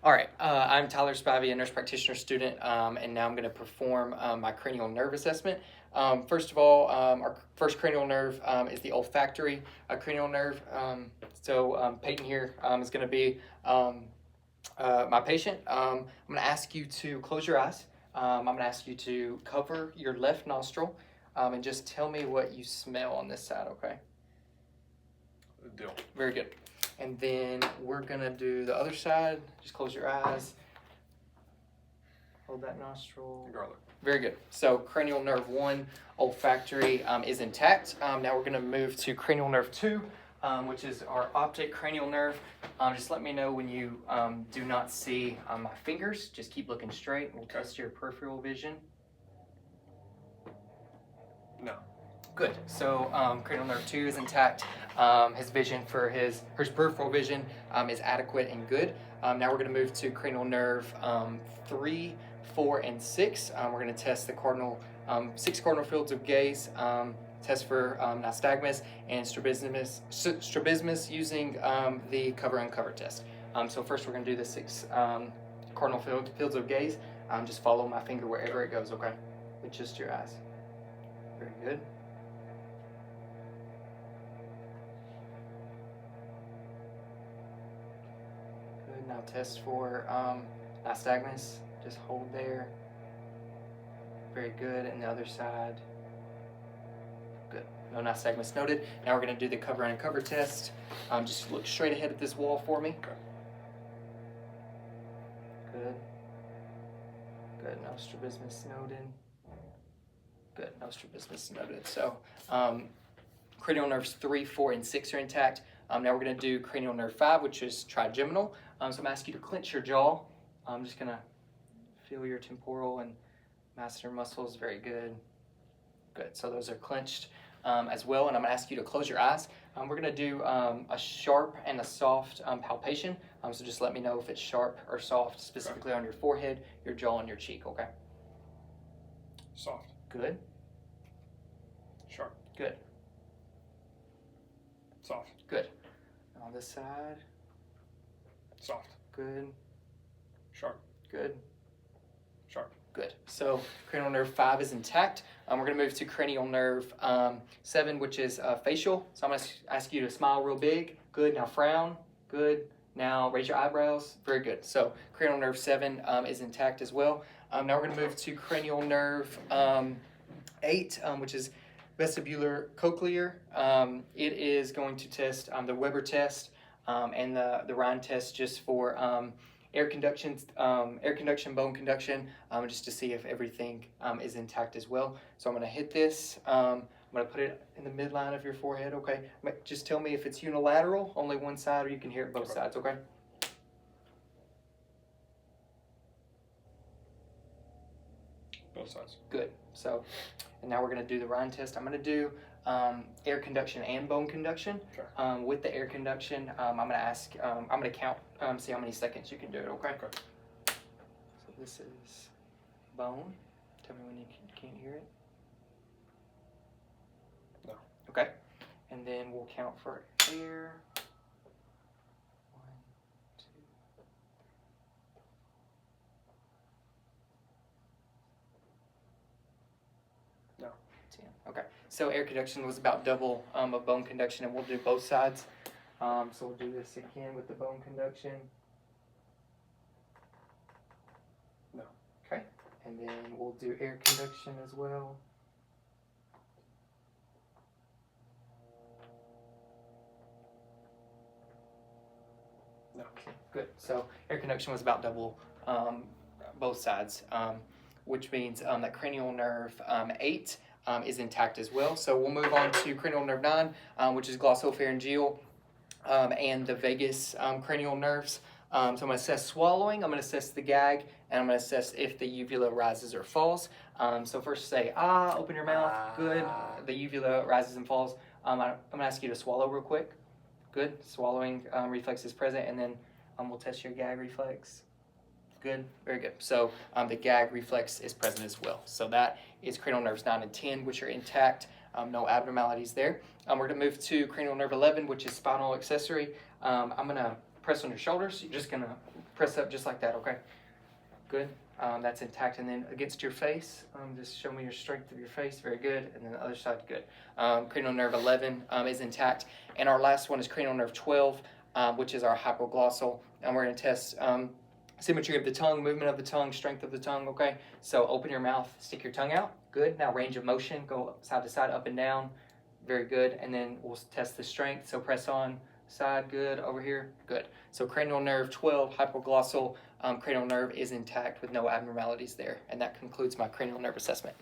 All right, I'm Tyler Spivey, a nurse practitioner student, and now I'm going to perform my cranial nerve assessment. First of all, our first cranial nerve is the olfactory cranial nerve. Peyton here is going to be my patient. I'm going to ask you to close your eyes. I'm going to ask you to cover your left nostril and just tell me what you smell on this side, okay? Deal. Very good. And then we're gonna do the other side. Just close your eyes. Hold that nostril. Garlic. Very good. So cranial nerve 1, olfactory is intact. Now we're gonna move to cranial nerve 2, which is our optic cranial nerve. Just let me know when you do not see my fingers. Just keep looking straight. We'll test your peripheral vision. No. Good. So cranial nerve 2 is intact. His vision for his peripheral vision is adequate and good. Now we're going to move to cranial nerve 3, 4, and 6. We're going to test the 6 cardinal fields of gaze, test for nystagmus and strabismus using the cover-uncover test. So first we're going to do the 6 cardinal fields of gaze. Just follow my finger wherever it goes, okay? With just your eyes. Very good. Now test for nystagmus. Just hold there. Very good. And the other side. Good. No nystagmus noted. Now we're going to do the cover-uncover test. Just look straight ahead at this wall for me. Okay. Good. Good. No strabismus noted. Good. No strabismus noted. So cranial nerves 3, 4, and 6 are intact. Now we're going to do cranial nerve 5, which is trigeminal. So I'm going to ask you to clench your jaw. I'm just going to feel your temporal and masseter muscles. Very good. Good. So those are clenched as well. And I'm going to ask you to close your eyes. We're going to do a sharp and a soft palpation. So just let me know if it's sharp or soft, specifically on your forehead, your jaw, and your cheek. Okay? Soft. Good. Sharp. Good. Soft. Good. On this side. Soft. Good. Sharp. Good. Sharp. Good. So cranial nerve 5 is intact. We're going to move to cranial nerve 7, which is facial. So I'm going to ask you to smile real big. Good. Now frown. Good. Now raise your eyebrows. Very good. So cranial nerve 7 is intact as well. Now we're going to move to cranial nerve 8, which is Vestibulocochlear. It is going to test the Weber test and the Rhine test just for air conduction, bone conduction, just to see if everything is intact as well. So I'm going to hit this. I'm going to put it in the midline of your forehead, okay? Just tell me if it's unilateral, only one side, or you can hear it both sides, okay? Both sides. Good. So, and now we're going to do the Rhine test. I'm going to do air conduction and bone conduction. Okay. With the air conduction, I'm going to ask, I'm going to count, see how many seconds you can do it, okay? Okay. So this is bone. Tell me when you can't hear it. No. Okay. And then we'll count for air. 1, 2. No. 10. Okay. So air conduction was about double of bone conduction, and we'll do both sides. So we'll do this again with the bone conduction. No. Okay. And then we'll do air conduction as well. No. Okay, good. So air conduction was about double both sides, which means that cranial nerve 8 is intact as well. So we'll move on to cranial nerve 9, which is glossopharyngeal and the vagus cranial nerves. So I'm going to assess swallowing, I'm going to assess the gag, and I'm going to assess if the uvula rises or falls. So first say, ah, open your mouth. Good. The uvula rises and falls. I'm going to ask you to swallow real quick. Good. Swallowing reflex is present, and then we'll test your gag reflex. Good. Very good. So the gag reflex is present as well. So that is cranial nerves 9 and 10, which are intact. No abnormalities there. We're going to move to cranial nerve 11, which is spinal accessory. I'm going to press on your shoulders. You're just going to Press up just like that, okay? Good. That's intact. And then against your face, just show me your strength of your face. Very good. And then the other side, good. Cranial nerve 11 is intact. And our last one is cranial nerve 12, which is our hypoglossal. And we're going to test symmetry of the tongue, movement of the tongue, strength of the tongue, okay? So open your mouth, stick your tongue out. Good. Now range of motion, go side to side, up and down. Very good. And then we'll test the strength. So press on. Side, good. Over here, good. So cranial nerve 12, hypoglossal cranial nerve is intact with no abnormalities there. And that concludes my cranial nerve assessment.